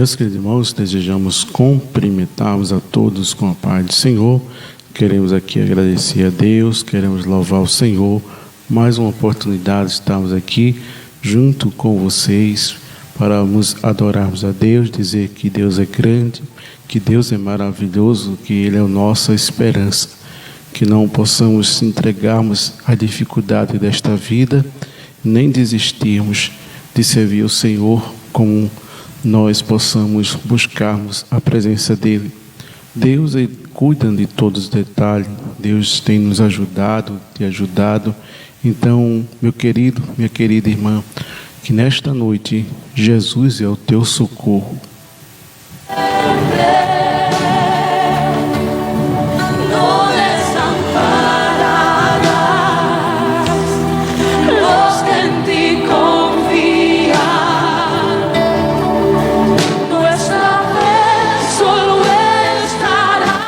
Meus queridos irmãos, desejamos cumprimentar-vos a todos com a paz do Senhor. Queremos aqui agradecer a Deus, queremos louvar o Senhor. Mais uma oportunidade de estarmos aqui junto com vocês para nos adorarmos a Deus, dizer que Deus é grande, que Deus é maravilhoso, que Ele é a nossa esperança. Que não possamos entregarmos à dificuldade desta vida, nem desistirmos de servir o Senhor, como nós possamos buscarmos a presença dEle. Deus cuida de todos os detalhes, Deus tem nos ajudado, te ajudado. Então, meu querido, minha querida irmã, que nesta noite Jesus é o teu socorro.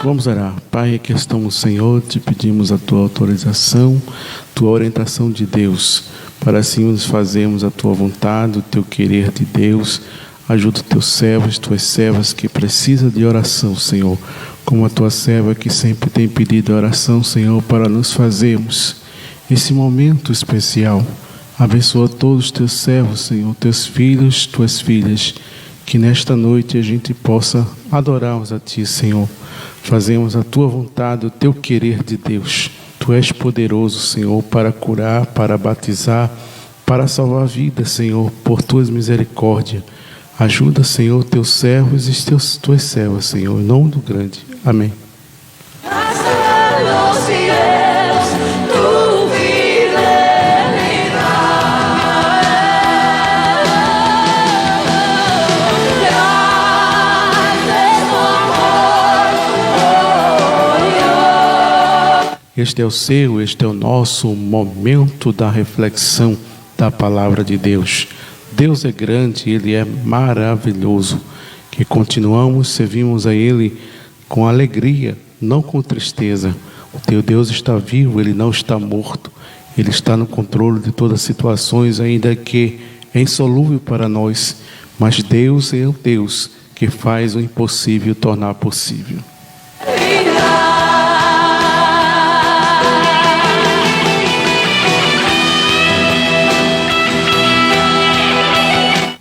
Vamos orar. Pai, aqui estamos, Senhor, te pedimos a tua autorização, tua orientação de Deus, para assim nos fazermos a tua vontade, o teu querer de Deus. Ajuda os teus servos, tuas servas que precisam de oração, Senhor, como a tua serva que sempre tem pedido oração, Senhor, para nos fazermos esse momento especial. Abençoa todos os teus servos, Senhor, teus filhos, tuas filhas, que nesta noite a gente possa adorarmos a ti, Senhor. Fazemos a tua vontade, o teu querer de Deus. Tu és poderoso, Senhor, para curar, para batizar, para salvar vidas, Senhor, por tuas misericórdias. Ajuda, Senhor, teus servos e tuas servas, Senhor, em nome do grande. Amém. Este é o nosso momento da reflexão da palavra de Deus. Deus é grande, Ele é maravilhoso. Que continuamos, servimos a Ele com alegria, não com tristeza. O teu Deus está vivo, Ele não está morto. Ele está no controle de todas as situações, ainda que é insolúvel para nós. Mas Deus é o Deus que faz o impossível tornar possível.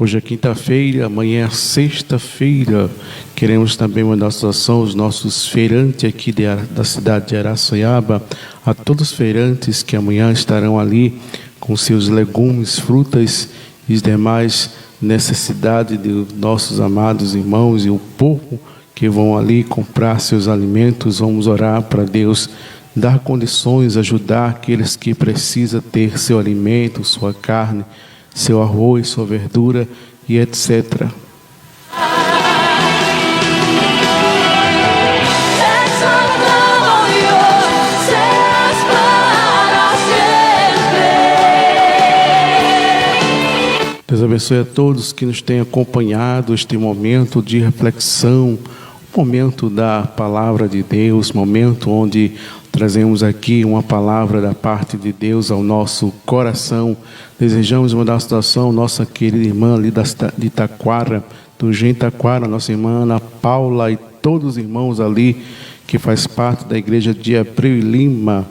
Hoje é quinta-feira, amanhã é sexta-feira. Queremos também mandar saudação aos nossos feirantes aqui da cidade de Araçoiaba, a todos os feirantes que amanhã estarão ali com seus legumes, frutas e demais necessidades de nossos amados irmãos e o povo que vão ali comprar seus alimentos. Vamos orar para Deus dar condições, ajudar aqueles que precisam ter seu alimento, sua carne, seu arroz, sua verdura e etc. Deus abençoe a todos que nos têm acompanhado este momento de reflexão, momento da palavra de Deus, momento onde trazemos aqui uma palavra da parte de Deus ao nosso coração. Desejamos mandar a saudação à nossa querida irmã ali de Itaquara, do Gen Itaquara, nossa irmã Ana Paula e todos os irmãos ali que faz parte da igreja de Abreu e Lima.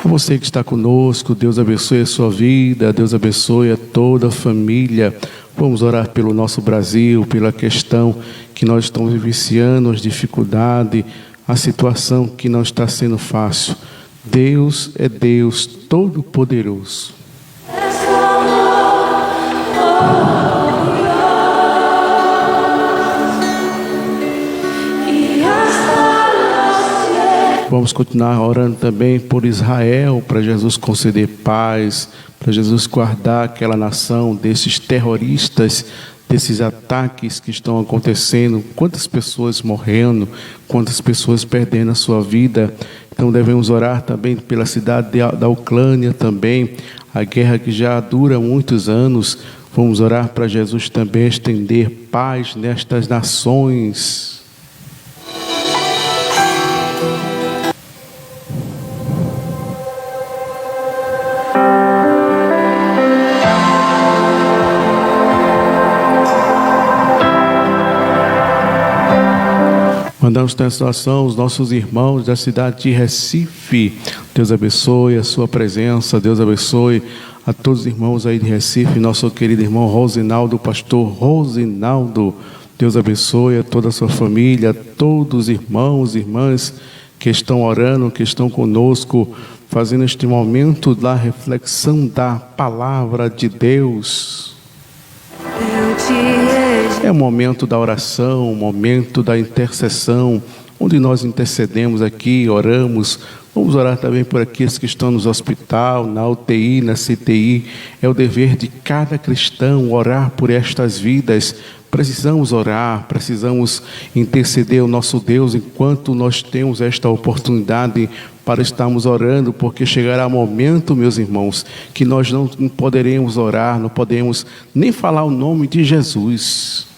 Você que está conosco, Deus abençoe a sua vida, Deus abençoe a toda a família. Vamos orar pelo nosso Brasil, pela questão que nós estamos vivenciando, as dificuldades, a situação que não está sendo fácil. Deus é Deus Todo-Poderoso. Vamos continuar orando também por Israel, para Jesus conceder paz, para Jesus guardar aquela nação desses terroristas, desses ataques que estão acontecendo. Quantas pessoas morrendo, quantas pessoas perdendo a sua vida. Então devemos orar também pela cidade da Ucrânia também, a guerra que já dura muitos anos. Vamos orar para Jesus também estender paz nestas nações. Mandamos nessa oração os nossos irmãos da cidade de Recife. Deus abençoe a sua presença. Deus abençoe a todos os irmãos aí de Recife. Nosso querido irmão Rosinaldo, pastor Rosinaldo. Deus abençoe a toda a sua família, todos os irmãos e irmãs que estão orando, que estão conosco, fazendo este momento da reflexão da palavra de Deus. É o momento da oração, o momento da intercessão, onde nós intercedemos aqui, oramos. Vamos orar também por aqueles que estão no hospital, na UTI, na CTI. É o dever de cada cristão orar por estas vidas. Precisamos orar, precisamos interceder ao nosso Deus enquanto nós temos esta oportunidade para estarmos orando, porque chegará momento, meus irmãos, que nós não poderemos orar, não podemos nem falar o nome de Jesus.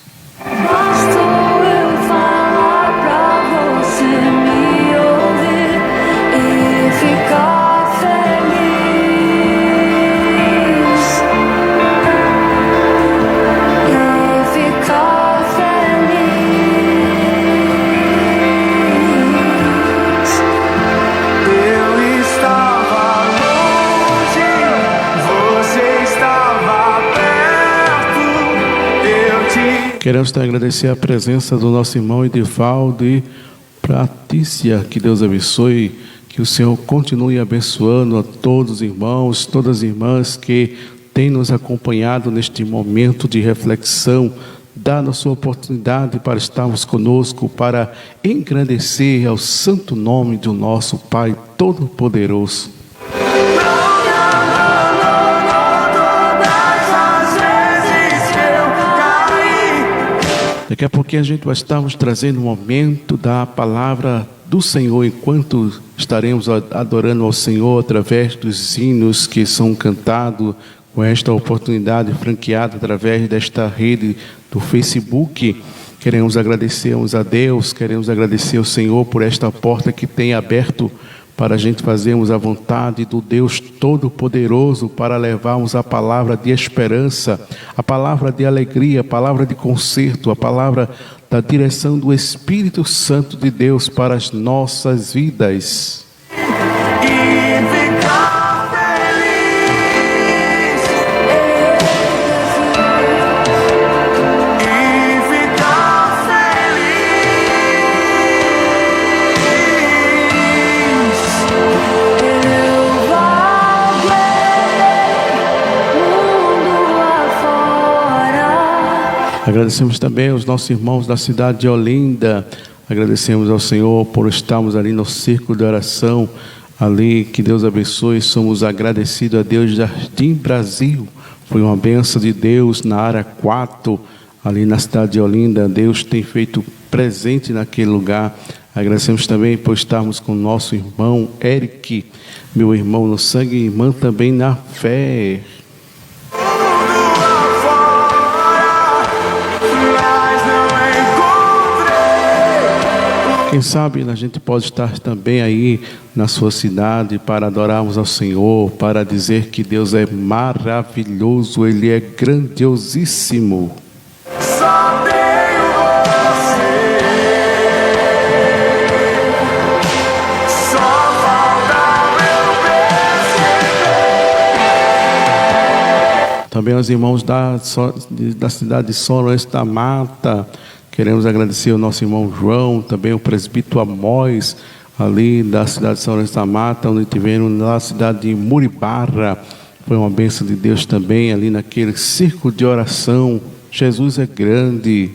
Queremos também agradecer a presença do nosso irmão Edivaldo e Patrícia. Que Deus abençoe, que o Senhor continue abençoando a todos os irmãos, todas as irmãs que têm nos acompanhado neste momento de reflexão. Dá a sua oportunidade para estarmos conosco, para engrandecer ao santo nome do nosso Pai Todo-Poderoso. Daqui a pouquinho a gente vai estarmos trazendo o momento da palavra do Senhor, enquanto estaremos adorando ao Senhor através dos hinos que são cantados, com esta oportunidade franqueada através desta rede do Facebook. Queremos agradecer a Deus, queremos agradecer ao Senhor por esta porta que tem aberto para a gente fazermos a vontade do Deus Todo-Poderoso, para levarmos a palavra de esperança, a palavra de alegria, a palavra de conserto, a palavra da direção do Espírito Santo de Deus para as nossas vidas. Agradecemos também aos nossos irmãos da cidade de Olinda. Agradecemos ao Senhor por estarmos ali no círculo de oração. Ali, que Deus abençoe. Somos agradecidos a Deus. Jardim Brasil foi uma bênção de Deus na área 4, ali na cidade de Olinda. Deus tem feito presente naquele lugar. Agradecemos também por estarmos com o nosso irmão Eric, meu irmão no sangue e irmã também na fé. Quem sabe a gente pode estar também aí na sua cidade para adorarmos ao Senhor, para dizer que Deus é maravilhoso, Ele é grandiosíssimo. Só tenho você, só falta eu perceber. Também aos irmãos da cidade de São Lourenço da Mata. Queremos agradecer ao nosso irmão João, também o presbítero Amós, ali da cidade de São Lourenço da Mata, onde tivemos na cidade de Muribarra. Foi uma bênção de Deus também, ali naquele círculo de oração. Jesus é grande.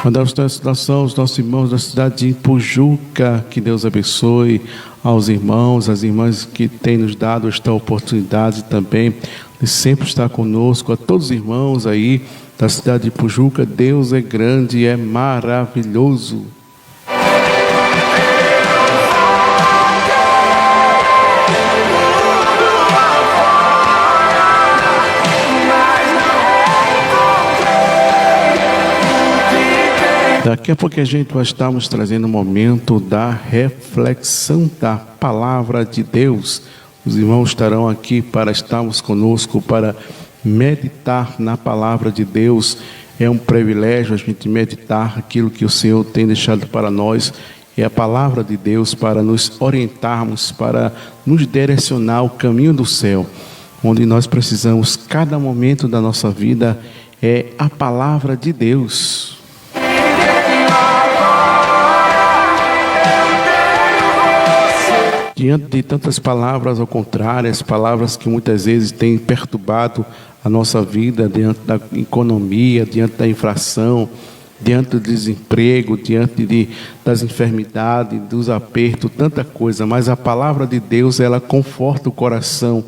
Mandamos nossa oração aos nossos irmãos da cidade de Ipujuca. Que Deus abençoe aos irmãos, às irmãs que têm nos dado esta oportunidade também de sempre estar conosco. A todos os irmãos aí da cidade de Ipujuca, Deus é grande e é maravilhoso. Daqui a pouco a gente vai estarmos trazendo o momento da reflexão da palavra de Deus. Os irmãos estarão aqui para estarmos conosco, para meditar na palavra de Deus. É um privilégio a gente meditar aquilo que o Senhor tem deixado para nós. É a palavra de Deus para nos orientarmos, para nos direcionar o caminho do céu, onde nós precisamos, cada momento da nossa vida, é a palavra de Deus. Diante de tantas palavras ao contrário, as palavras que muitas vezes têm perturbado a nossa vida, diante da economia, diante da inflação, diante do desemprego, diante das enfermidades, dos apertos, tanta coisa, mas a palavra de Deus, ela conforta o coração,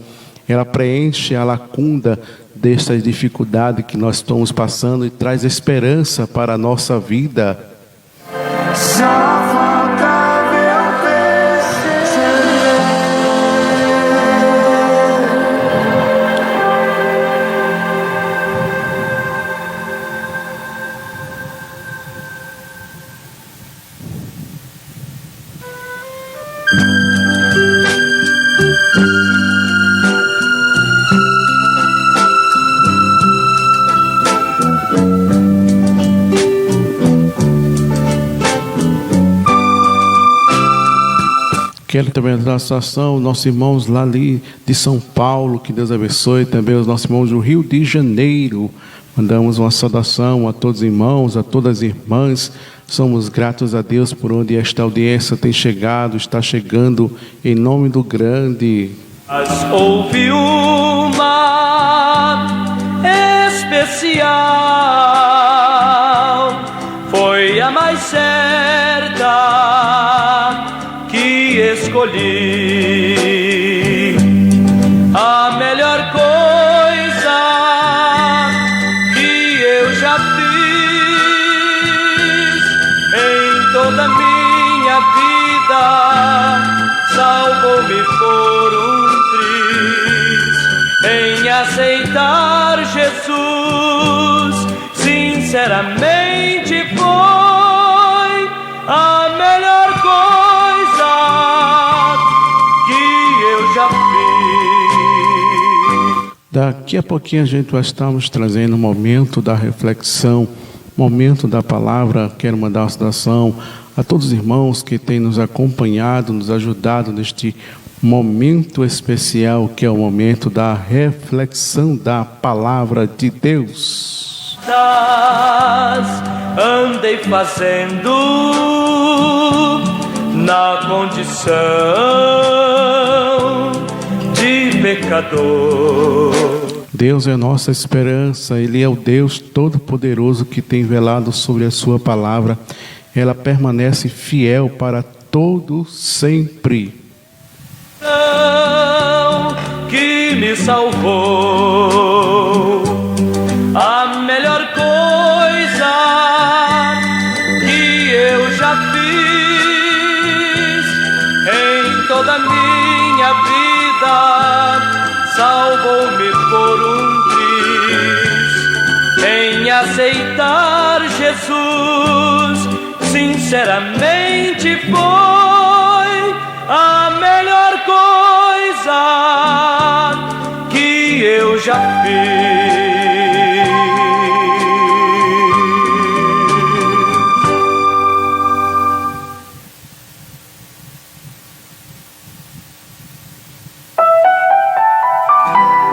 ela preenche a lacuna dessas dificuldades que nós estamos passando e traz esperança para a nossa vida. Quero também dar a saudação, nossos irmãos lá ali de São Paulo, que Deus abençoe, também os nossos irmãos do Rio de Janeiro. Mandamos uma saudação a todos os irmãos, a todas as irmãs. Somos gratos a Deus por onde esta audiência tem chegado, está chegando, em nome do grande. Mas houve uma especial, foi a mais certa que escolhi, a melhor coisa que eu já fiz em toda a minha vida, salvou-me por um triz, em aceitar Jesus, sinceramente foi a melhor coisa que eu já fiz. Daqui a pouquinho a gente vai estarmos trazendo o momento da reflexão, momento da palavra. Quero mandar uma saudação a todos os irmãos que têm nos acompanhado, nos ajudado neste momento especial, que é o momento da reflexão da palavra de Deus. Andei fazendo na condição de pecador. Deus é nossa esperança, Ele é o Deus Todo-Poderoso que tem velado sobre a sua palavra. Ela permanece fiel para todo sempre. Que me salvou, a melhor coisa que eu já fiz em toda a minha vida, salvou-me por um triz, em aceitar Jesus, sinceramente foi a melhor coisa que eu já fiz.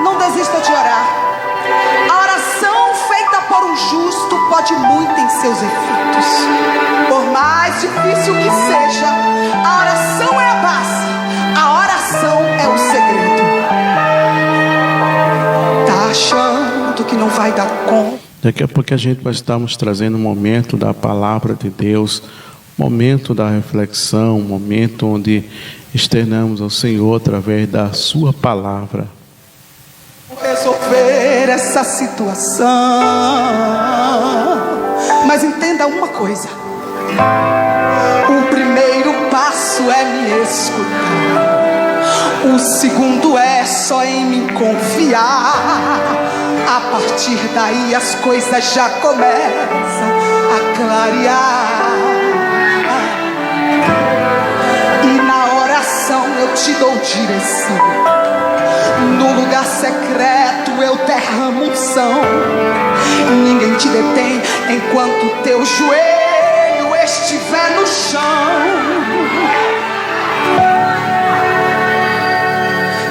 Não desista de orar. A oração feita por um justo pode muito em seus efeitos. Por mais difícil que seja, a oração é a base. A oração é o segredo. Tá achando que não vai dar conta? Daqui a pouco a gente vai estarmos trazendo um momento da palavra de Deus, momento da reflexão, momento onde externamos ao Senhor através da sua palavra. Resolver essa situação, mas entenda uma coisa: o primeiro passo é me escutar, o segundo é só em me confiar. A partir daí as coisas já começam a clarear. E na oração eu te dou direção. No lugar secreto eu derramo unção. Ninguém te detém enquanto teu joelho estiver no chão.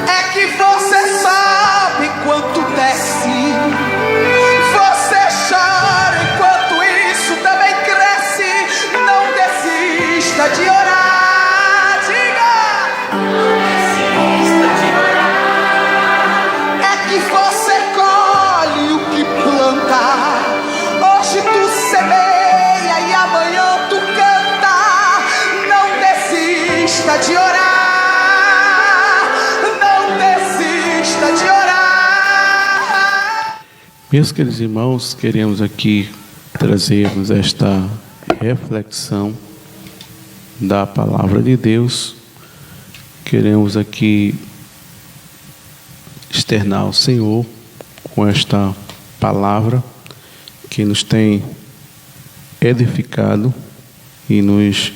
É que você sabe quanto desce. Você chora enquanto isso também cresce. Não desista de orar. Hoje tu semeia e amanhã tu canta. Não desista de orar. Não desista de orar. Meus queridos irmãos, queremos aqui trazermos esta reflexão da palavra de Deus. Queremos aqui externar ao Senhor com esta palavra que nos tem edificado e nos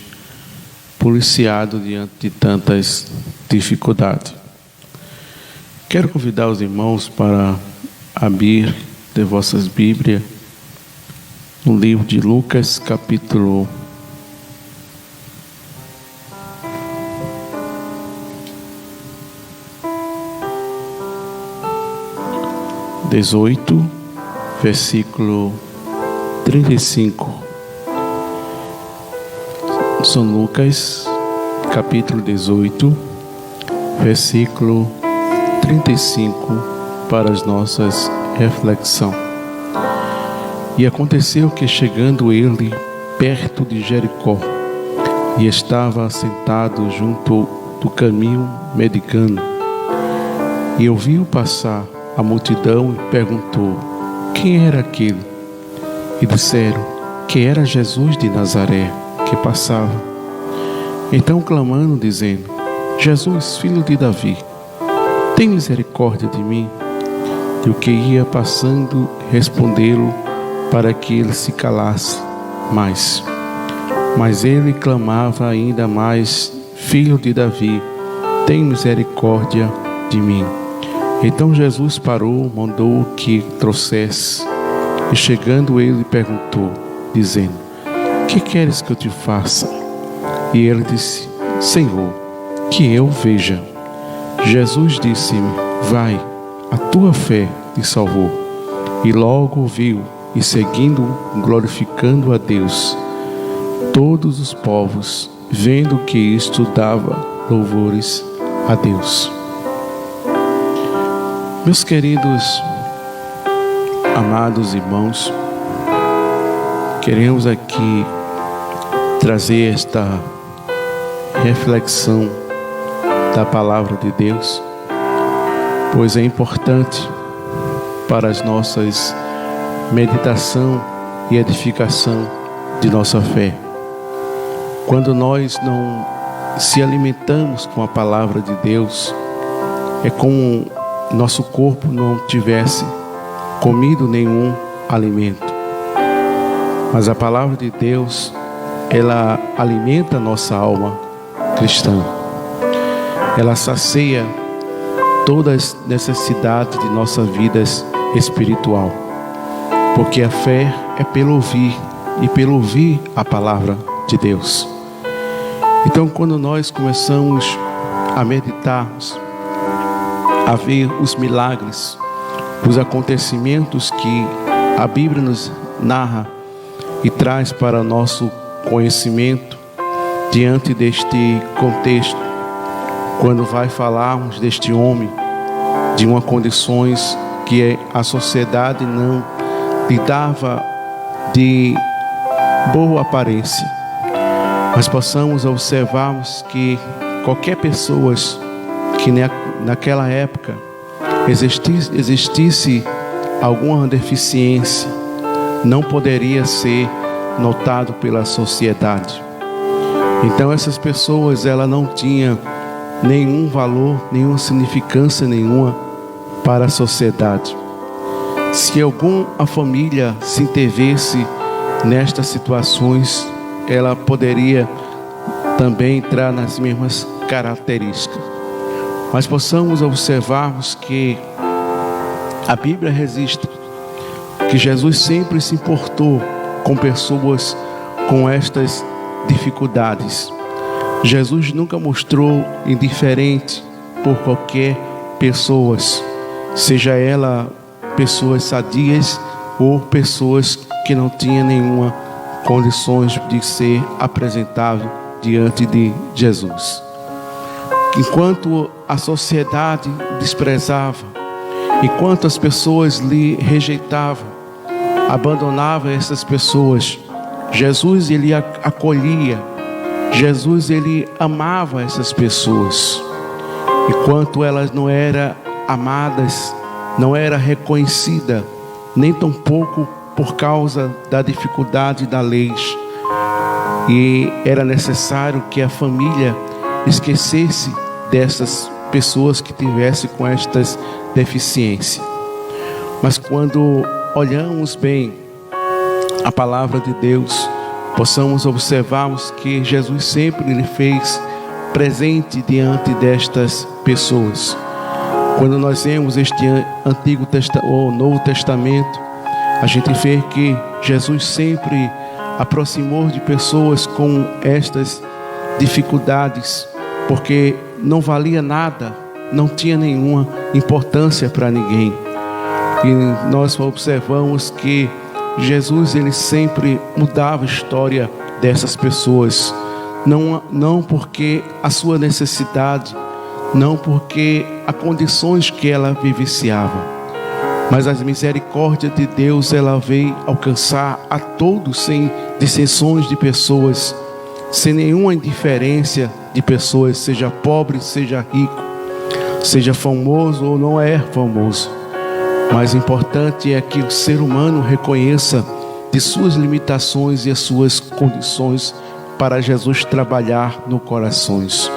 policiado diante de tantas dificuldades. Quero convidar os irmãos para abrir de vossas Bíblias no livro de Lucas, capítulo 18, versículo 35. São Lucas, capítulo 18, versículo 35, para as nossas reflexões. E aconteceu que, chegando ele perto de Jericó, e estava sentado junto do caminho medicando, e ouviu passar a multidão e perguntou: quem era aquele? E disseram que era Jesus de Nazaré que passava. Então clamando, dizendo: Jesus, filho de Davi, tem misericórdia de mim. E o que ia passando respondeu-lhe para que ele se calasse mais. Mas ele clamava ainda mais: Filho de Davi, tem misericórdia de mim. Então Jesus parou, mandou que trouxesse, e chegando ele perguntou, dizendo: que queres que eu te faça? E ele disse: Senhor, que eu veja. Jesus disse-me: vai, a tua fé te salvou. E logo viu, e seguindo, glorificando a Deus. Todos os povos, vendo que isto, dava louvores a Deus. Meus queridos, amados irmãos, queremos aqui trazer esta reflexão da palavra de Deus, pois é importante para as nossas meditação e edificação de nossa fé. Quando nós não se alimentamos com a palavra de Deus, é como nosso corpo não tivesse comido nenhum alimento. Mas a palavra de Deus, ela alimenta a nossa alma cristã. Ela sacia todas as necessidades de nossa vida espiritual. Porque a fé é pelo ouvir, e pelo ouvir a palavra de Deus. Então, quando nós começamos a meditarmos, a ver os milagres, os acontecimentos que a Bíblia nos narra e traz para nosso conhecimento diante deste contexto, quando vai falarmos deste homem, de uma condições que a sociedade não lhe dava de boa aparência, mas possamos observarmos que qualquer pessoa que naquela época existisse alguma deficiência, não poderia ser notado pela sociedade. Então essas pessoas, ela não tinham nenhum valor, nenhuma significância nenhuma para a sociedade. Se alguma família se intervesse nestas situações, ela poderia também entrar nas mesmas características. Mas possamos observarmos que a Bíblia registra que Jesus sempre se importou com pessoas com estas dificuldades. Jesus nunca mostrou indiferente por qualquer pessoa, seja ela pessoas sadias ou pessoas que não tinham nenhuma condições de ser apresentável diante de Jesus. Enquanto a sociedade desprezava, enquanto as pessoas lhe rejeitavam, abandonavam essas pessoas, Jesus ele acolhia, Jesus ele amava essas pessoas. Enquanto elas não eram amadas, não eram reconhecidas, nem tampouco por causa da dificuldade da lei. E era necessário que a família esquecesse dessas pessoas que tivessem com estas deficiências. Mas quando olhamos bem a palavra de Deus, possamos observarmos que Jesus sempre lhe fez presente diante destas pessoas. Quando nós vemos este Antigo ou Novo Testamento, a gente vê que Jesus sempre aproximou de pessoas com estas dificuldades, porque não valia nada, não tinha nenhuma importância para ninguém. E nós observamos que Jesus ele sempre mudava a história dessas pessoas, não porque a sua necessidade, não porque as condições que ela vivenciava, mas a misericórdia de Deus ela veio alcançar a todos sem distinções de pessoas, sem nenhuma indiferença de pessoas, seja pobre, seja rico, seja famoso ou não é famoso. Mas o importante é que o ser humano reconheça de suas limitações e as suas condições para Jesus trabalhar no corações.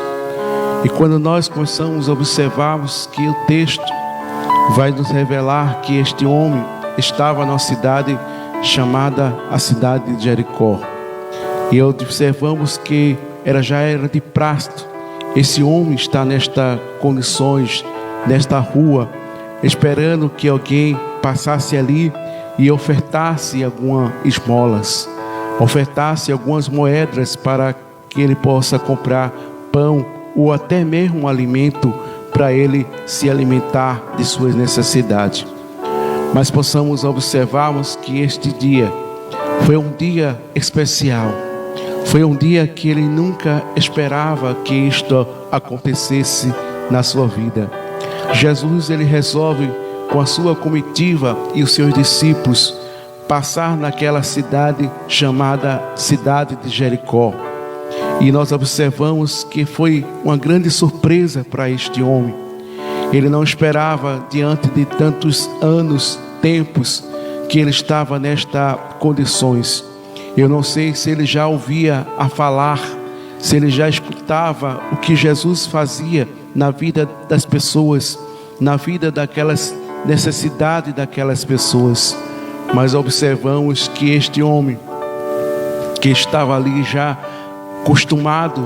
E quando nós começamos a observarmos que o texto vai nos revelar que este homem estava numa cidade chamada a cidade de Jericó. E observamos que já era de praxe esse homem está nestas condições, nesta rua, esperando que alguém passasse ali e ofertasse algumas esmolas, ofertasse algumas moedas para que ele possa comprar pão ou até mesmo um alimento para ele se alimentar de suas necessidades. Mas possamos observarmos que este dia foi um dia especial, foi um dia que ele nunca esperava que isto acontecesse na sua vida. Jesus ele resolve com a sua comitiva e os seus discípulos passar naquela cidade chamada cidade de Jericó. E nós observamos que foi uma grande surpresa para este homem. Ele não esperava, diante de tantos anos, tempos, que ele estava nestas condições. Eu não sei se ele já ouvia a falar, se ele já escutava o que Jesus fazia na vida das pessoas, na vida daquelas necessidades daquelas pessoas. Mas observamos que este homem, que estava ali já acostumado a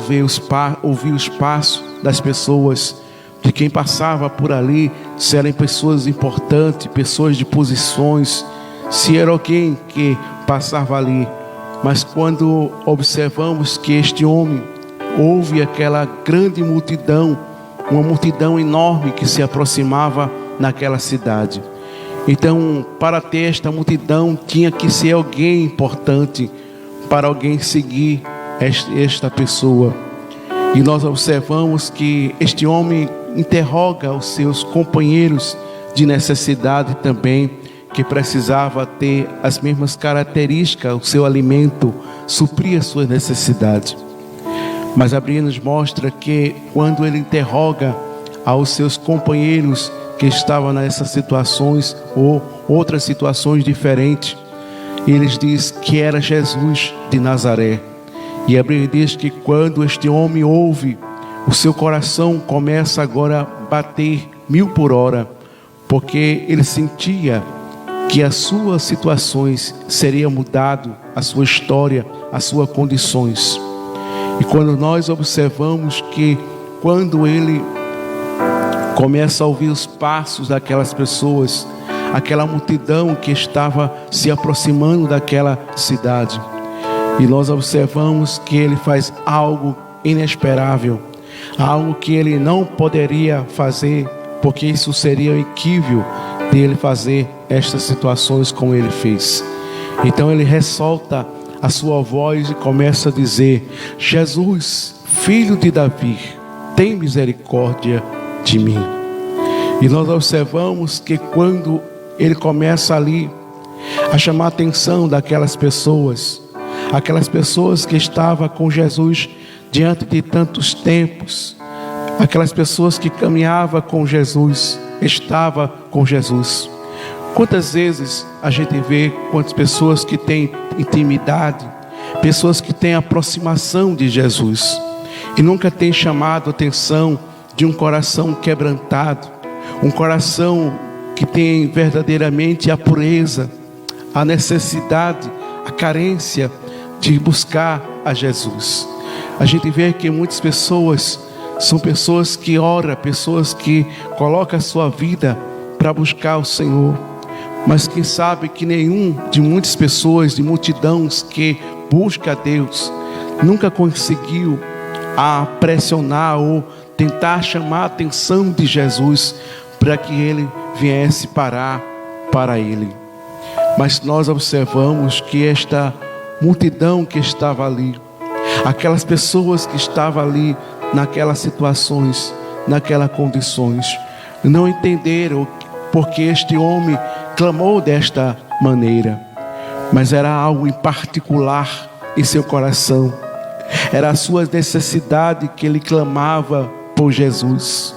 ouvir os passos das pessoas, de quem passava por ali, se eram pessoas importantes, pessoas de posições, se era alguém que passava ali. Mas quando observamos que este homem ouve aquela grande multidão, uma multidão enorme que se aproximava naquela cidade. Então, para ter esta multidão, tinha que ser alguém importante, para alguém seguir esta pessoa. E nós observamos que este homem interroga os seus companheiros de necessidade também, que precisava ter as mesmas características, o seu alimento, suprir as suas necessidades. Mas a Bíblia nos mostra que quando ele interroga aos seus companheiros que estavam nessas situações ou outras situações diferentes, eles diz que era Jesus de Nazaré. E a Bíblia diz que quando este homem ouve, o seu coração começa agora a bater 1000 por hora, porque ele sentia que as suas situações seriam mudado, a sua história, as suas condições. E quando nós observamos que quando ele começa a ouvir os passos daquelas pessoas, aquela multidão que estava se aproximando daquela cidade, e nós observamos que ele faz algo inesperável, algo que ele não poderia fazer, porque isso seria equívoco dele fazer estas situações como ele fez. Então ele ressalta a sua voz e começa a dizer: Jesus, filho de Davi, tem misericórdia de mim. E nós observamos que quando ele começa ali a chamar a atenção daquelas pessoas, aquelas pessoas que estavam com Jesus diante de tantos tempos, aquelas pessoas que caminhavam com Jesus, estava com Jesus. Quantas vezes a gente vê quantas pessoas que têm intimidade, pessoas que têm aproximação de Jesus e nunca têm chamado a atenção de um coração quebrantado, um coração que tem verdadeiramente a pureza, a necessidade, a carência de buscar a Jesus. A gente vê que muitas pessoas são pessoas que oram, pessoas que colocam a sua vida para buscar o Senhor, mas quem sabe que nenhum de muitas pessoas, de multidões que busca a Deus, nunca conseguiu pressionar ou tentar chamar a atenção de Jesus para que ele viesse parar para ele. Mas nós observamos que esta multidão que estava ali, aquelas pessoas que estavam ali naquelas situações, naquelas condições, não entenderam porque este homem clamou desta maneira, mas era algo em particular em seu coração, era a sua necessidade que ele clamava por Jesus.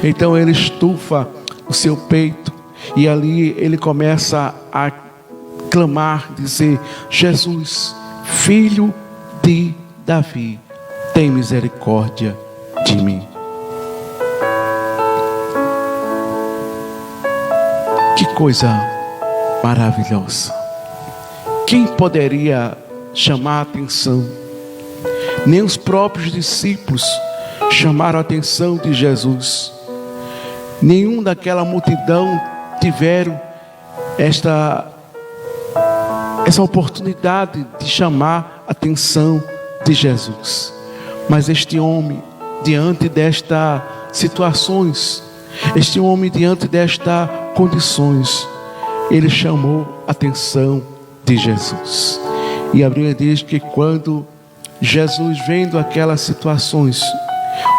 Então ele estufa o seu peito e ali ele começa a clamar, dizer: Jesus, filho de Davi, tem misericórdia de mim. Que coisa maravilhosa! Quem poderia chamar a atenção? Nem os próprios discípulos chamaram a atenção de Jesus. Nenhum daquela multidão tiveram essa oportunidade de chamar a atenção de Jesus. Mas este homem, diante destas situações, este homem diante destas condições, ele chamou a atenção de Jesus. E a Bíblia diz que quando Jesus, vendo aquelas situações,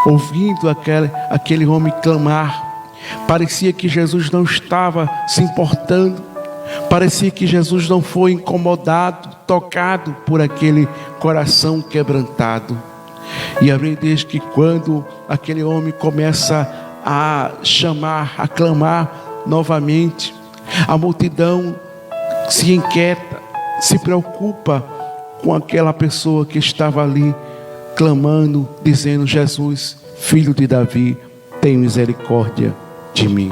ouvindo aquele homem clamar, parecia que Jesus não estava se importando, parecia que Jesus não foi incomodado, tocado por aquele coração quebrantado. E a Bíblia diz que quando aquele homem começa a chamar, a clamar novamente, a multidão se inquieta, se preocupa com aquela pessoa que estava ali clamando, dizendo: Jesus, filho de Davi, tem misericórdia de mim.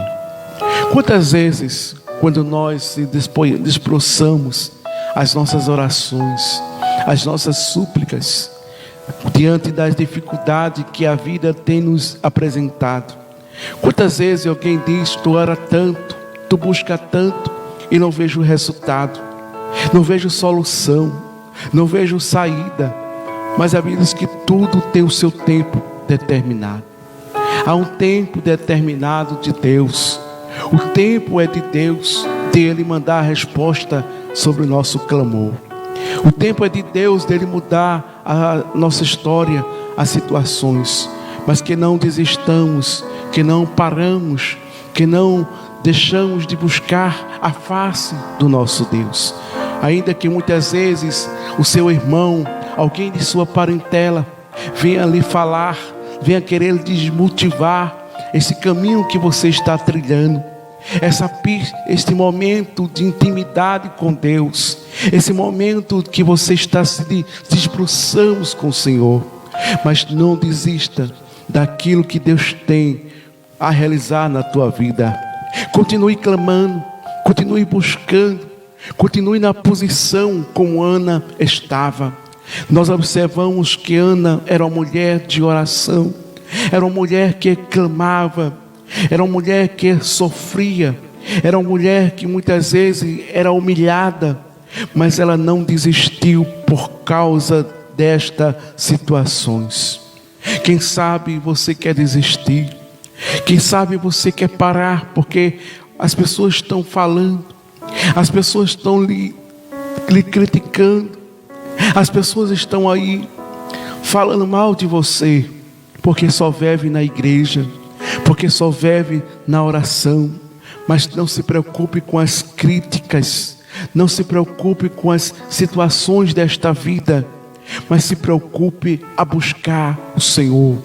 Quantas vezes, quando nós se desproçamos as nossas orações, as nossas súplicas, diante das dificuldades que a vida tem nos apresentado, quantas vezes alguém diz: tu ora tanto, tu busca tanto e não vejo resultado, não vejo solução, não vejo saída. Mas a Bíblia diz que tudo tem o seu tempo determinado. Há um tempo determinado de Deus. O tempo é de Deus, de Ele mandar a resposta sobre o nosso clamor. O tempo é de Deus, de Ele mudar a nossa história, as situações. Mas que não desistamos, que não paramos, que não deixamos de buscar a face do nosso Deus. Ainda que muitas vezes o seu irmão, alguém de sua parentela, venha lhe falar, venha querer lhe desmotivar esse caminho que você está trilhando, este momento de intimidade com Deus, esse momento que você está se desbruçando com o Senhor. Mas não desista daquilo que Deus tem a realizar na tua vida. Continue clamando, Continue buscando. Continue na posição como Ana estava. Nós observamos que Ana era uma mulher de oração. Era uma mulher que clamava. Era uma mulher que sofria. Era uma mulher que muitas vezes era humilhada. Mas ela não desistiu por causa destas situações. Quem sabe você quer desistir. Quem sabe você quer parar porque as pessoas estão falando. As pessoas estão lhe criticando. As pessoas estão aí falando mal de você. Porque só vive na igreja. Porque só vive na oração. Mas não se preocupe com as críticas. Não se preocupe com as situações desta vida. Mas se preocupe a buscar o Senhor.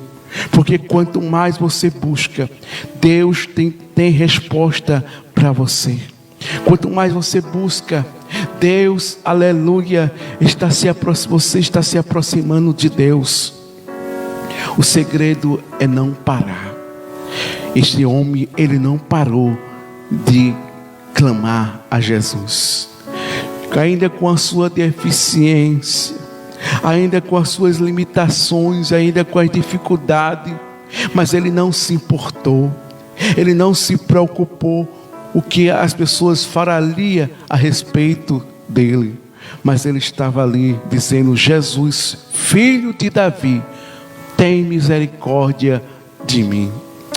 Porque quanto mais você busca, Deus tem resposta para você. Quanto mais você busca, Deus, aleluia, você está se aproximando de Deus. O segredo é não parar. Este homem, ele não parou de clamar a Jesus. Ainda com a sua deficiência, ainda com as suas limitações, ainda com as dificuldades, mas ele não se importou, ele não se preocupou o que as pessoas falariam a respeito dele, mas ele estava ali dizendo: Jesus, filho de Davi, tem misericórdia de mim.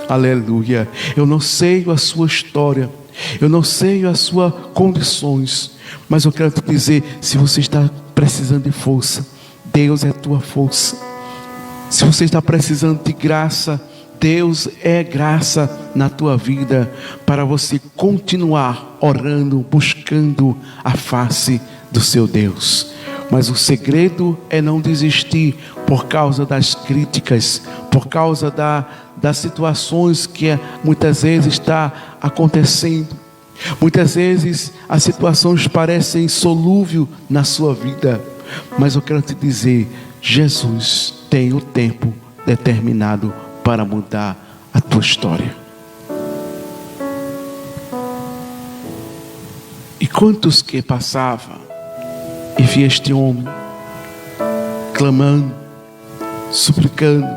Aleluia. Eu não sei a sua história, eu não sei as suas condições, mas eu quero te dizer, se você está precisando de força, Deus é a tua força. Se você está precisando de graça, Deus é graça na tua vida, para você continuar orando, buscando a face do seu Deus. Mas o segredo é não desistir por causa das críticas, por causa das situações que muitas vezes está acontecendo. Muitas vezes as situações parecem insolúveis na sua vida, mas eu quero te dizer, Jesus tem o tempo determinado para mudar a tua história. E quantos que passavam e via este homem clamando, suplicando,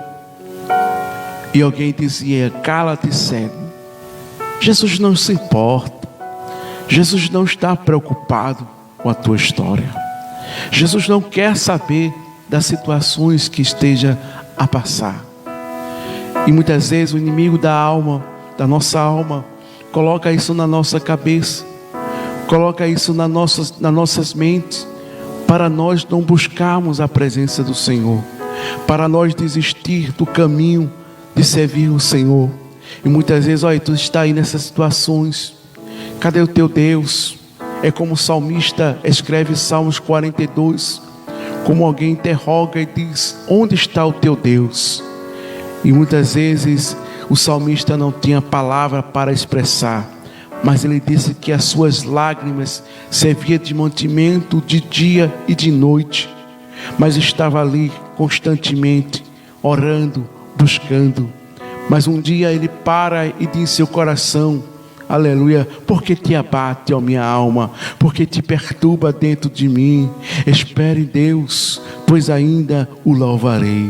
e alguém dizia: cala-te, cego. Jesus não se importa. Jesus não está preocupado com a tua história. Jesus não quer saber das situações que esteja a passar. E muitas vezes o inimigo da alma, da nossa alma, coloca isso na nossa cabeça, coloca isso nas nossas mentes, para nós não buscarmos a presença do Senhor, para nós desistir do caminho de servir o Senhor. E muitas vezes, olha, tu está aí nessas situações, cadê o teu Deus? É como o salmista escreve Salmos 42, como alguém interroga e diz: onde está o teu Deus? E muitas vezes o salmista não tinha palavra para expressar, mas ele disse que as suas lágrimas serviam de mantimento de dia e de noite, mas estava ali constantemente orando, buscando. Mas um dia ele para e diz em seu coração: aleluia, porque te abate, ó minha alma, porque te perturba dentro de mim. Espere em Deus, pois ainda o louvarei.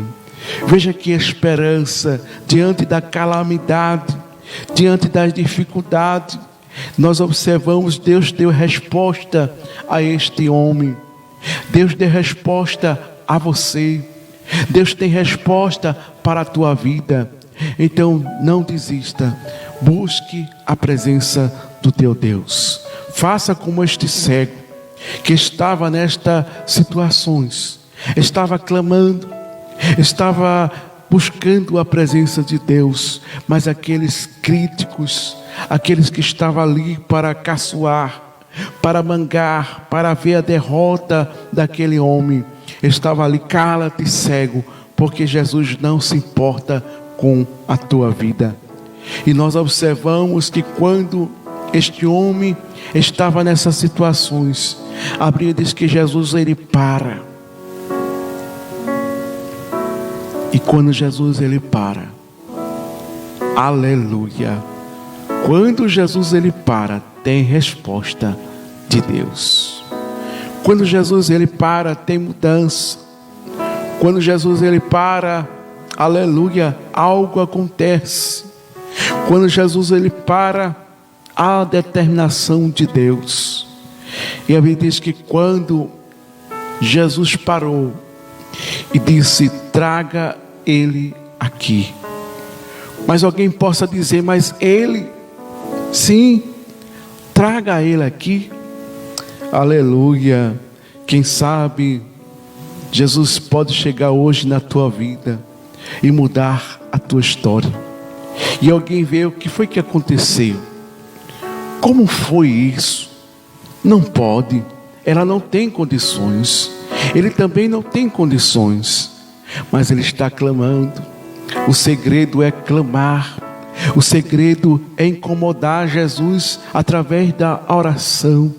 Veja que esperança diante da calamidade, diante das dificuldades. Nós observamos, Deus deu resposta a este homem. Deus deu resposta a você. Deus tem resposta para a tua vida. Então não desista. Busque a presença do teu Deus. Faça como este cego, que estava nestas situações, estava clamando, estava buscando a presença de Deus, mas aqueles críticos, aqueles que estavam ali para caçoar, para mangar, para ver a derrota daquele homem, estava ali: cala-te, cego, porque Jesus não se importa com a tua vida. E nós observamos que quando este homem estava nessas situações, a Bíblia diz que Jesus, ele para. E quando Jesus, ele para, aleluia, Quando Jesus ele para, tem resposta de Deus. Quando Jesus ele para, tem mudança. Quando Jesus ele para, aleluia, algo acontece. Quando Jesus ele para, há a determinação de Deus. E a Bíblia diz que quando Jesus parou e disse: traga ele aqui. Mas alguém possa dizer: mas ele, sim, traga ele aqui. Aleluia. Quem sabe Jesus pode chegar hoje na tua vida e mudar a tua história. E alguém vê o que foi que aconteceu. Como foi isso? Não pode. Ela não tem condições. Ele também não tem condições. Mas ele está clamando. O segredo é clamar. O segredo é incomodar Jesus através da oração,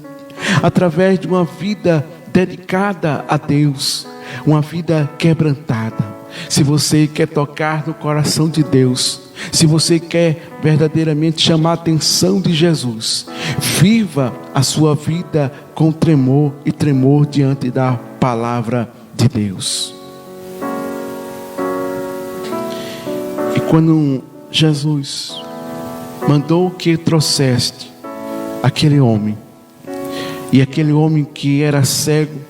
através de uma vida dedicada a Deus, uma vida quebrantada. Se você quer tocar no coração de Deus, se você quer verdadeiramente chamar a atenção de Jesus, viva a sua vida com tremor e tremor diante da palavra de Deus. E quando Jesus mandou que trouxeste aquele homem, e aquele homem que era cego,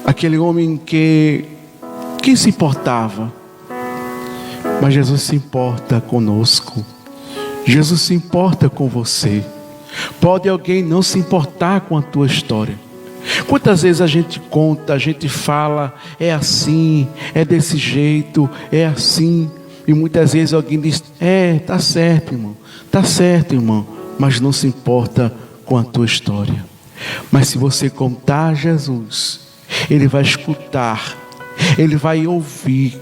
aquele homem que se importava, mas Jesus se importa conosco, Jesus se importa com você. Pode alguém não se importar com a tua história? Quantas vezes a gente conta, a gente fala, é assim, é desse jeito, é assim, e muitas vezes alguém diz: tá certo, irmão, mas não se importa com a tua história. Mas se você contar a Jesus, Ele vai escutar, Ele vai ouvir,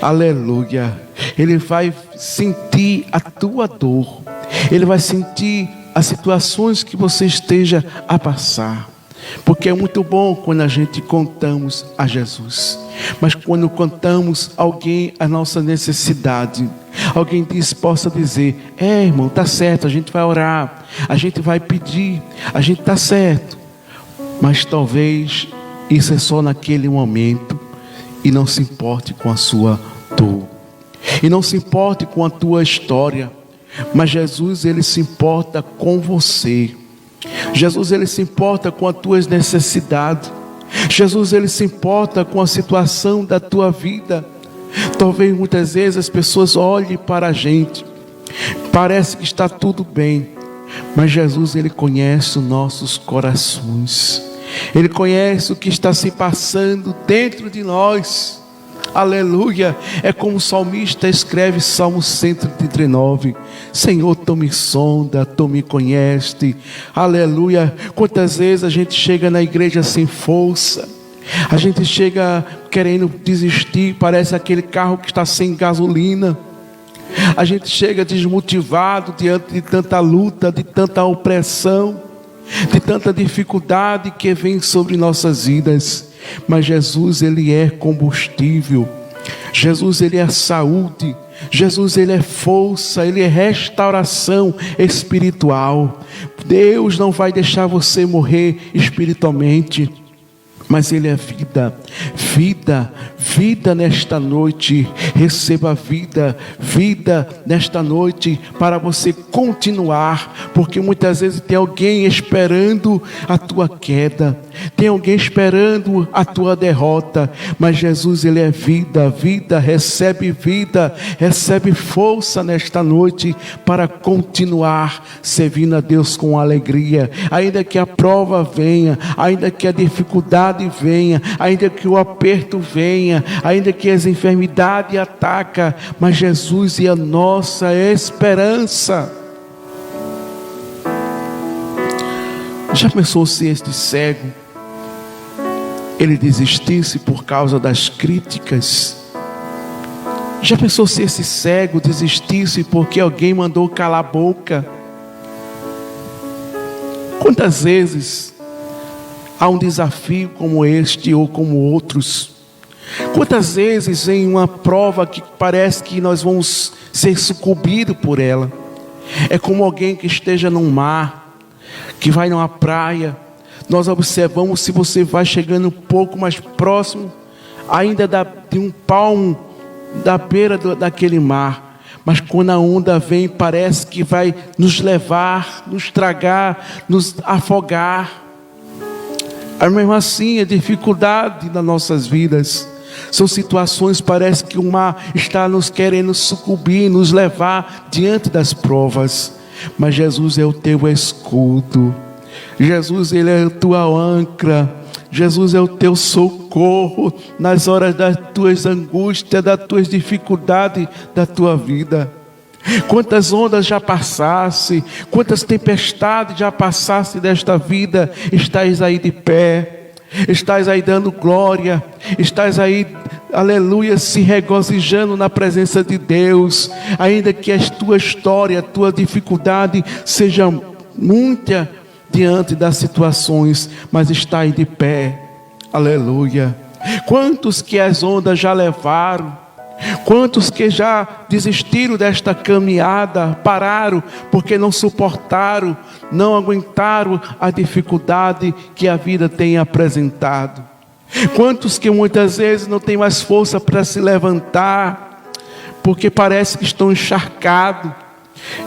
aleluia, Ele vai sentir a tua dor, Ele vai sentir as situações que você esteja a passar. Porque é muito bom quando a gente contamos a Jesus, mas quando contamos alguém a nossa necessidade, alguém possa dizer: irmão, tá certo, a gente vai orar, a gente vai pedir, a gente tá certo. Mas talvez isso é só naquele momento, e não se importe com a sua dor, e não se importe com a tua história. Mas Jesus, Ele se importa com você. Jesus, Ele se importa com as tuas necessidades. Jesus, Ele se importa com a situação da tua vida. Talvez muitas vezes as pessoas olhem para a gente, parece que está tudo bem, mas Jesus, Ele conhece os nossos corações. Ele conhece o que está se passando dentro de nós. Aleluia. É como o salmista escreve, Salmo 139: Senhor, Tu me sonda, Tu me conhece. Aleluia. Quantas vezes a gente chega na igreja sem força, a gente chega querendo desistir, parece aquele carro que está sem gasolina. A gente chega desmotivado diante de tanta luta, de tanta opressão, de tanta dificuldade que vem sobre nossas vidas. Mas Jesus, Ele é combustível. Jesus, Ele é saúde. Jesus, Ele é força. Ele é restauração espiritual. Deus não vai deixar você morrer espiritualmente, mas Ele é vida. Vida nesta noite. Receba vida nesta noite, para você continuar, porque muitas vezes tem alguém esperando a tua queda, tem alguém esperando a tua derrota, mas Jesus, Ele é vida. Recebe força nesta noite para continuar servindo a Deus com alegria, ainda que a prova venha, ainda que a dificuldade venha, ainda que o aperto venha, ainda que as enfermidades atacam, mas Jesus é a nossa esperança. Já pensou se este cego ele desistisse por causa das críticas? Já pensou se esse cego desistisse porque alguém mandou calar a boca? Quantas vezes há um desafio como este ou como outros? Quantas vezes em uma prova que parece que nós vamos ser sucumbidos por ela, É como alguém que esteja num mar, que vai numa praia. Nós observamos, se você vai chegando um pouco mais próximo, ainda de um palmo da beira daquele mar. Mas quando a onda vem, parece que vai nos levar, nos tragar, nos afogar. Mas mesmo assim, a dificuldade nas nossas vidas são situações, parece que o mar está nos querendo sucumbir, nos levar diante das provas. Mas Jesus é o teu escudo, Jesus, Ele é a tua âncora, Jesus é o teu socorro nas horas das tuas angústias, das tuas dificuldades da tua vida. Quantas ondas já passasse, quantas tempestades já passasse desta vida, estás aí de pé, estás aí dando glória, estás aí, aleluia, se regozijando na presença de Deus, ainda que a tua história, a tua dificuldade seja muita diante das situações, mas está aí de pé, aleluia. Quantos que as ondas já levaram, quantos que já desistiram desta caminhada, pararam porque não suportaram, não aguentaram a dificuldade que a vida tem apresentado. Quantos que muitas vezes não têm mais força para se levantar, porque parece que estão encharcados,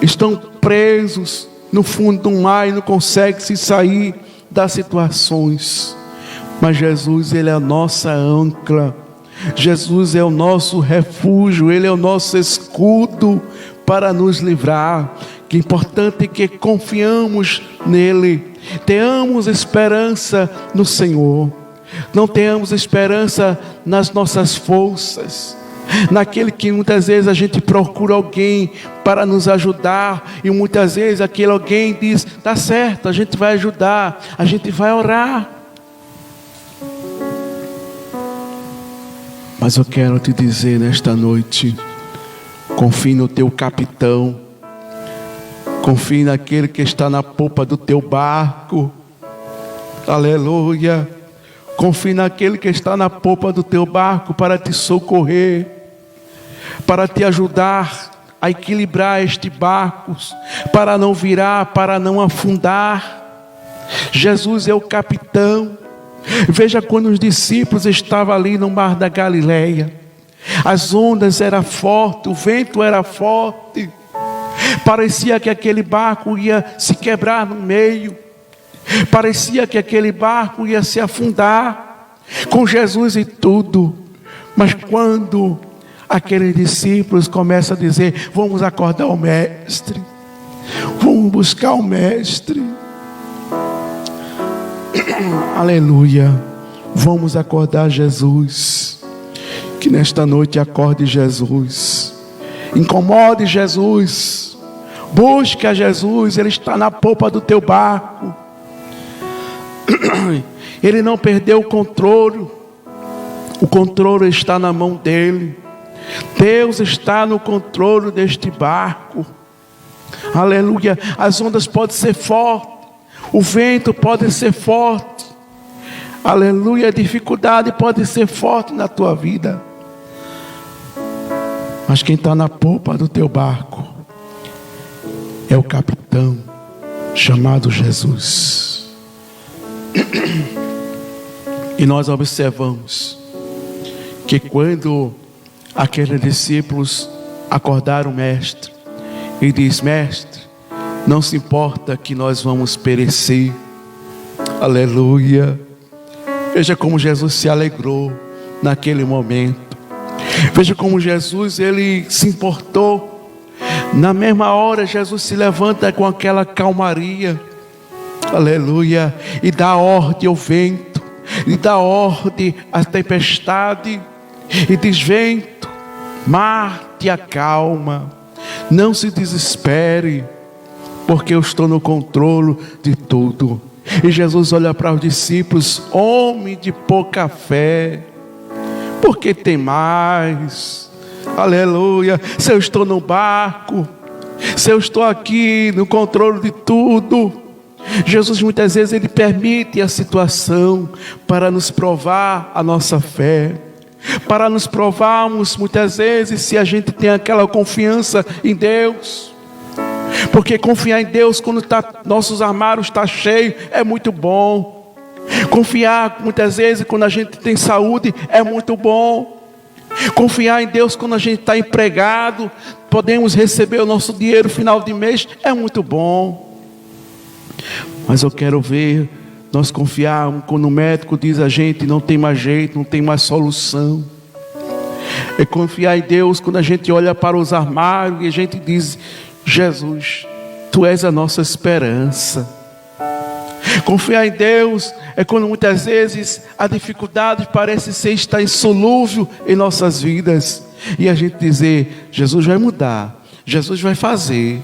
estão presos no fundo do mar e não conseguem se sair das situações. Mas Jesus, Ele é a nossa âncora, Jesus é o nosso refúgio, Ele é o nosso escudo para nos livrar. Que é importante que confiamos nele, tenhamos esperança no Senhor, não tenhamos esperança nas nossas forças, naquele que muitas vezes a gente procura alguém para nos ajudar, e muitas vezes aquele alguém diz, tá certo, a gente vai ajudar, a gente vai orar. Mas eu quero te dizer nesta noite, confie no teu capitão, confie naquele que está na popa do teu barco, aleluia. Confie naquele que está na popa do teu barco para te socorrer, para te ajudar a equilibrar este barco, para não virar, para não afundar. Jesus é o capitão. Veja quando os discípulos estavam ali no mar da Galileia, as ondas eram fortes, o vento era forte, parecia que aquele barco ia se quebrar no meio, parecia que aquele barco ia se afundar, com Jesus e tudo. Mas quando aqueles discípulos começam a dizer, vamos acordar o mestre, vamos buscar o mestre, aleluia, vamos acordar Jesus. Que nesta noite acorde Jesus, incomode Jesus, busque a Jesus. Ele está na popa do teu barco, Ele não perdeu o controle está na mão dele. Deus está no controle deste barco, aleluia. As ondas podem ser fortes, o vento pode ser forte, aleluia. A dificuldade pode ser forte na tua vida, mas quem está na popa do teu barco é o capitão chamado Jesus. E nós observamos que quando aqueles discípulos acordaram o mestre e diz, mestre, não se importa que nós vamos perecer, aleluia. Veja como Jesus se alegrou naquele momento. Veja como Jesus, ele se importou. Na mesma hora Jesus se levanta com aquela calmaria, aleluia, e dá ordem ao vento, e dá ordem à tempestade, e diz, vento, mar, te acalma, não se desespere, porque eu estou no controle de tudo. E Jesus olha para os discípulos, homem de pouca fé, porque tem mais, aleluia. Se eu estou no barco, se eu estou aqui no controle de tudo. Jesus muitas vezes ele permite a situação para nos provar a nossa fé, para nos provarmos muitas vezes se a gente tem aquela confiança em Deus. Porque confiar em Deus quando nossos armários estão cheios é muito bom. Confiar muitas vezes quando a gente tem saúde é muito bom. Confiar em Deus quando a gente está empregado, podemos receber o nosso dinheiro no final de mês, é muito bom. Mas eu quero ver nós confiarmos quando o médico diz a gente não tem mais jeito, não tem mais solução. É confiar em Deus quando a gente olha para os armários e a gente diz: Jesus, Tu és a nossa esperança. Confiar em Deus é quando muitas vezes a dificuldade parece ser estar insolúvel em nossas vidas, e a gente dizer: Jesus vai mudar, Jesus vai fazer.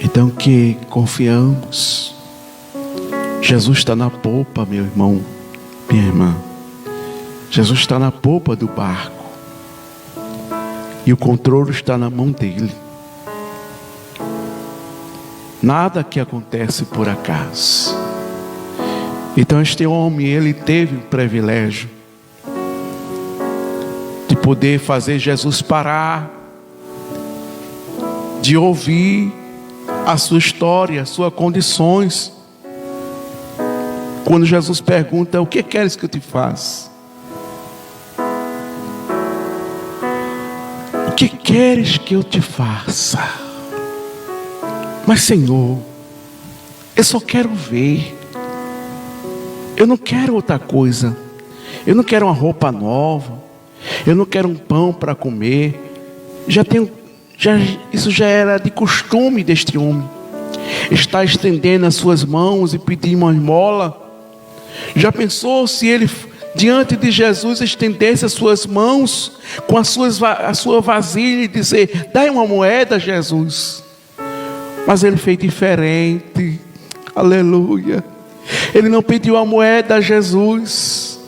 Então que confiamos. Jesus está na popa, meu irmão, minha irmã. Jesus está na popa do barco, e o controle está na mão dele. Nada que acontece por acaso. Então este homem, ele teve o privilégio de poder fazer Jesus parar, de ouvir a sua história, as suas condições. Quando Jesus pergunta: o que queres que eu te faça? O que queres que eu te faça? Mas Senhor, eu só quero ver. Eu não quero outra coisa. Eu não quero uma roupa nova. Eu não quero um pão para comer. Isso já era de costume deste homem. Está estendendo as suas mãos e pedir uma esmola. Já pensou se ele, diante de Jesus, estendesse as suas mãos com a sua vasilha e dizer: dai uma moeda, Jesus? Mas ele fez diferente. Aleluia. Ele não pediu a moeda a Jesus.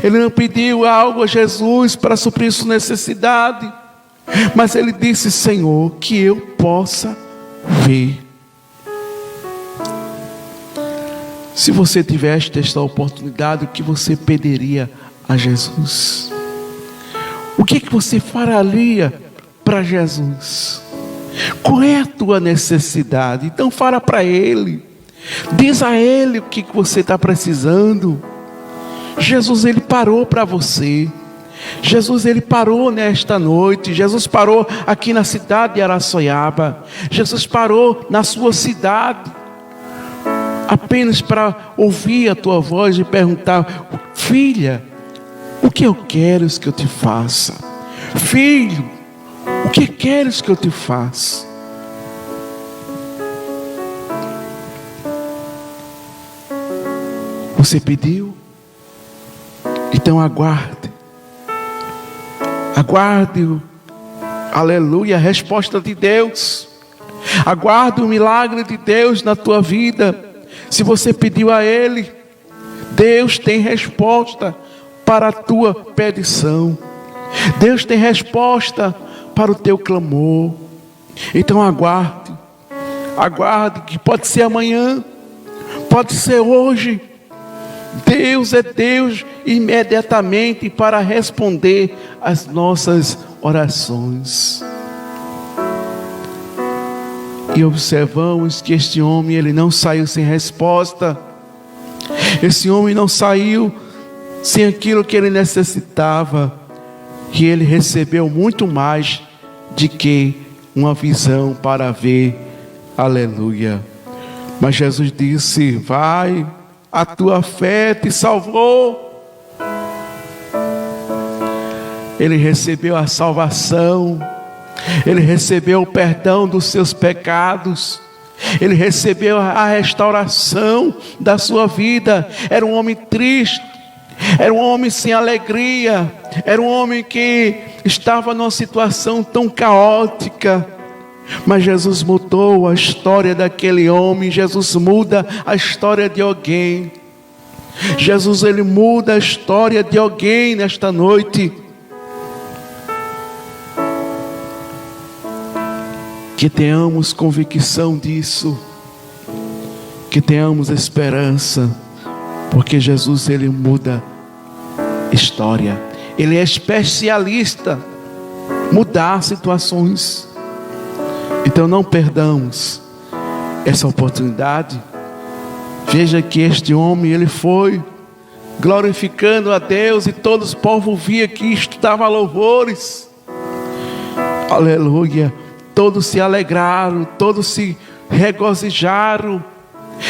Ele não pediu algo a Jesus para suprir sua necessidade. Mas ele disse: Senhor, que eu possa ver. Se você tivesse esta oportunidade, o que você pediria a Jesus? O que você faria para Jesus? Qual é a tua necessidade? Então fala para Ele. Diz a Ele o que você está precisando. Jesus, Ele parou para você. Jesus, Ele parou nesta noite. Jesus parou aqui na cidade de Araçoiaba. Jesus parou na sua cidade, apenas para ouvir a tua voz e perguntar: filha, o que eu quero que eu te faça? Filho, o que queres que eu te faça? Você pediu? Então aguarde. Aguarde, aleluia, a resposta de Deus. Aguarde o milagre de Deus na tua vida. Se você pediu a Ele, Deus tem resposta para a tua petição. Deus tem resposta para o teu clamor. Então aguarde. Aguarde, que pode ser amanhã, pode ser hoje. Deus é Deus imediatamente para responder às nossas orações. E observamos que este homem, ele não saiu sem resposta. Esse homem não saiu sem aquilo que ele necessitava. E ele recebeu muito mais de que uma visão para ver. Aleluia. Mas Jesus disse: vai, a tua fé te salvou. Ele recebeu a salvação. Ele recebeu o perdão dos seus pecados. Ele recebeu a restauração da sua vida. Era um homem triste, era um homem sem alegria, era um homem que estava numa situação tão caótica. Mas Jesus mudou a história daquele homem. Jesus muda a história de alguém. Jesus, Ele muda a história de alguém nesta noite. Que tenhamos convicção disso, que tenhamos esperança, porque Jesus, Ele muda história. Ele é especialista mudar situações. Então não perdamos essa oportunidade. Veja que este homem, ele foi glorificando a Deus, e todos os povos via que estudava louvores. Aleluia. Todos se alegraram, todos se regozijaram.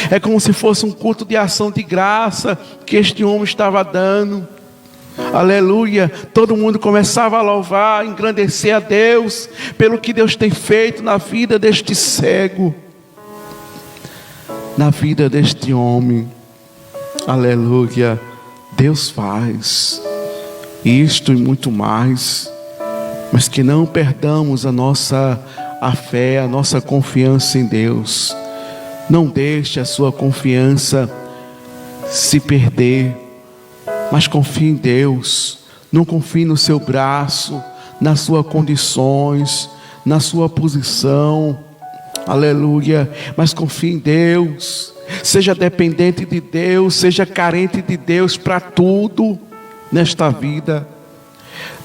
É como se fosse um culto de ação de graça que este homem estava dando. Aleluia. Todo mundo começava a louvar, engrandecer a Deus pelo que Deus tem feito na vida deste cego, na vida deste homem. Aleluia. Deus faz isto e muito mais, mas que não perdamos a fé, a nossa confiança em Deus. Não deixe a sua confiança se perder, mas confie em Deus. Não confie no seu braço, nas suas condições, na sua posição. Aleluia. Mas confie em Deus. Seja dependente de Deus, seja carente de Deus para tudo nesta vida.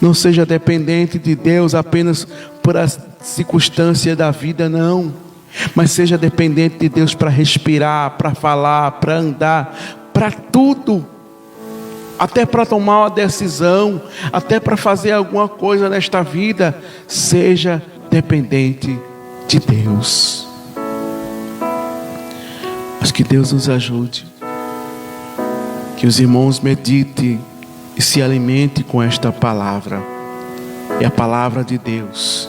Não seja dependente de Deus apenas por as circunstâncias da vida, não. Mas seja dependente de Deus para respirar, para falar, para andar, para tudo. Até para tomar uma decisão, até para fazer alguma coisa nesta vida. Seja dependente de Deus. Mas que Deus nos ajude, que os irmãos meditem e se alimentem com esta palavra. É a palavra de Deus,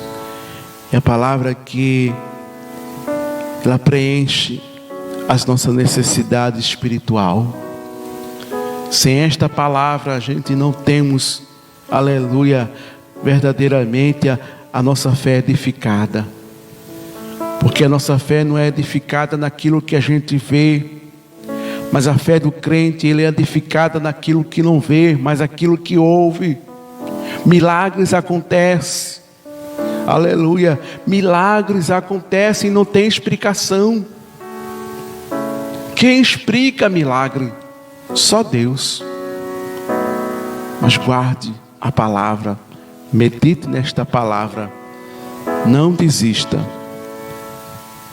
é a palavra que ela preenche as nossas necessidades espirituais. Sem esta palavra a gente não temos, aleluia, verdadeiramente a nossa fé edificada. Porque a nossa fé não é edificada naquilo que a gente vê, mas a fé do crente, ele é edificada naquilo que não vê, mas aquilo que ouve. Milagres acontecem, aleluia, milagres acontecem e não tem explicação. Quem explica milagre? Só Deus. Mas guarde a palavra, medite nesta palavra, não desista,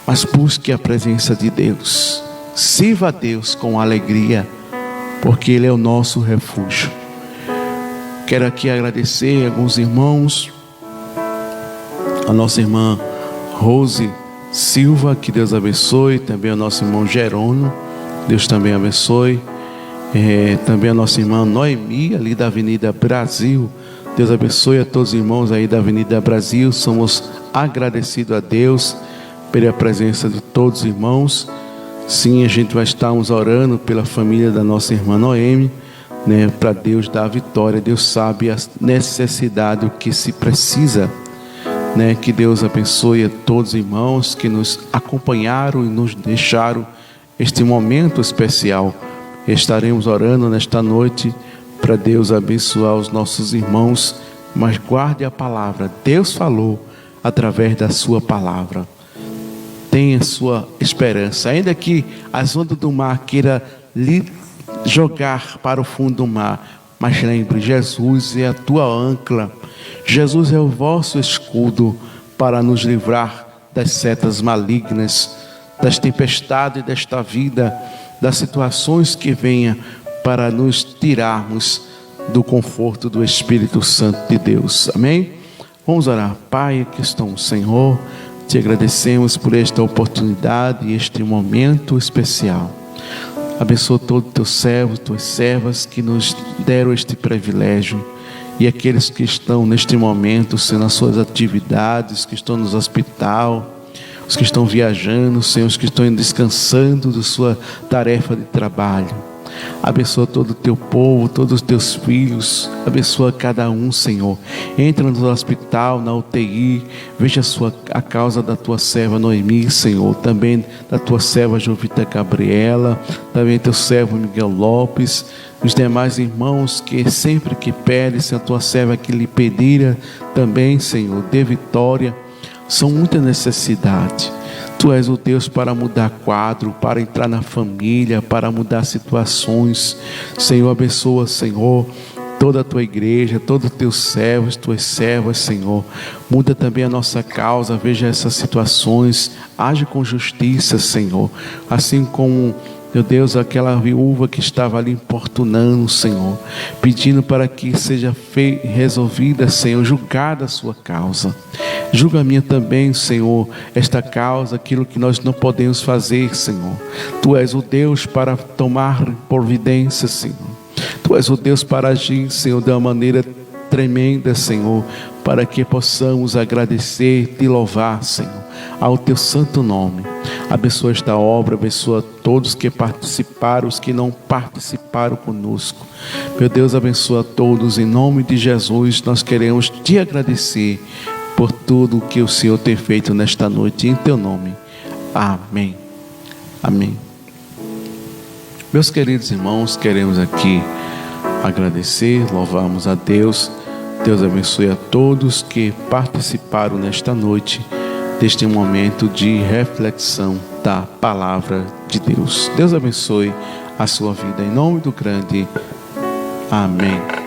mas busque a presença de Deus. Sirva a Deus com alegria, porque Ele é o nosso refúgio. Quero aqui agradecer a alguns irmãos, a nossa irmã Rose Silva, que Deus abençoe. Também a nosso irmão Jerônimo, Deus também abençoe. Também a nossa irmã Noemi, ali da Avenida Brasil, Deus abençoe a todos os irmãos aí da Avenida Brasil. Somos agradecidos a Deus pela presença de todos os irmãos. Sim, a gente vai estarmos orando pela família da nossa irmã Noemi, né, para Deus dar a vitória. Deus sabe a necessidade, o que se precisa, né? Que Deus abençoe a todos os irmãos que nos acompanharam e nos deixaram este momento especial. Estaremos orando nesta noite para Deus abençoar os nossos irmãos, mas guarde a palavra. Deus falou através da sua palavra. Tenha sua esperança, ainda que as ondas do mar queiram lhe jogar para o fundo do mar, mas lembre, Jesus é a tua ancla, Jesus é o vosso escudo para nos livrar das setas malignas, das tempestades desta vida, das situações que venham para nos tirarmos do conforto do Espírito Santo de Deus. Amém? Vamos orar. Pai, que estão, Senhor, te agradecemos por esta oportunidade e este momento especial. Abençoa todos os teus servos, tuas servas que nos deram este privilégio, e aqueles que estão neste momento sendo as suas atividades, que estão nos hospital, os que estão viajando, Senhor, os que estão descansando da sua tarefa de trabalho. Abençoa todo o teu povo, todos os teus filhos. Abençoa cada um, Senhor. Entra no hospital, na UTI. Veja a causa da tua serva Noemi, Senhor. Também da tua serva Jovita Gabriela. Também teu servo Miguel Lopes. Os demais irmãos que sempre que pedem, Senhor, a tua serva que lhe pedira também, Senhor, dê vitória. São muita necessidade. Tu és o Deus para mudar quadro, para entrar na família, para mudar situações. Senhor, abençoa, Senhor, toda a tua igreja, todos os teus servos, tuas servas, Senhor. Muda também a nossa causa, veja essas situações, age com justiça, Senhor. Assim como, meu Deus, aquela viúva que estava ali importunando, Senhor, pedindo para que seja resolvida, Senhor, julgada a sua causa. Julga a minha também, Senhor, esta causa, aquilo que nós não podemos fazer, Senhor. Tu és o Deus para tomar providência, Senhor. Tu és o Deus para agir, Senhor, de uma maneira tremenda, Senhor, para que possamos agradecer, te louvar, Senhor, ao teu santo nome. Abençoa esta obra, abençoa todos que participaram, os que não participaram conosco. Meu Deus, abençoa todos, em nome de Jesus. Nós queremos te agradecer por tudo o que o Senhor tem feito nesta noite, em teu nome. Amém. Amém. Meus queridos irmãos, queremos aqui agradecer, louvamos a Deus. Deus abençoe a todos que participaram nesta noite, deste momento de reflexão da palavra de Deus. Deus abençoe a sua vida, em nome do grande. Amém.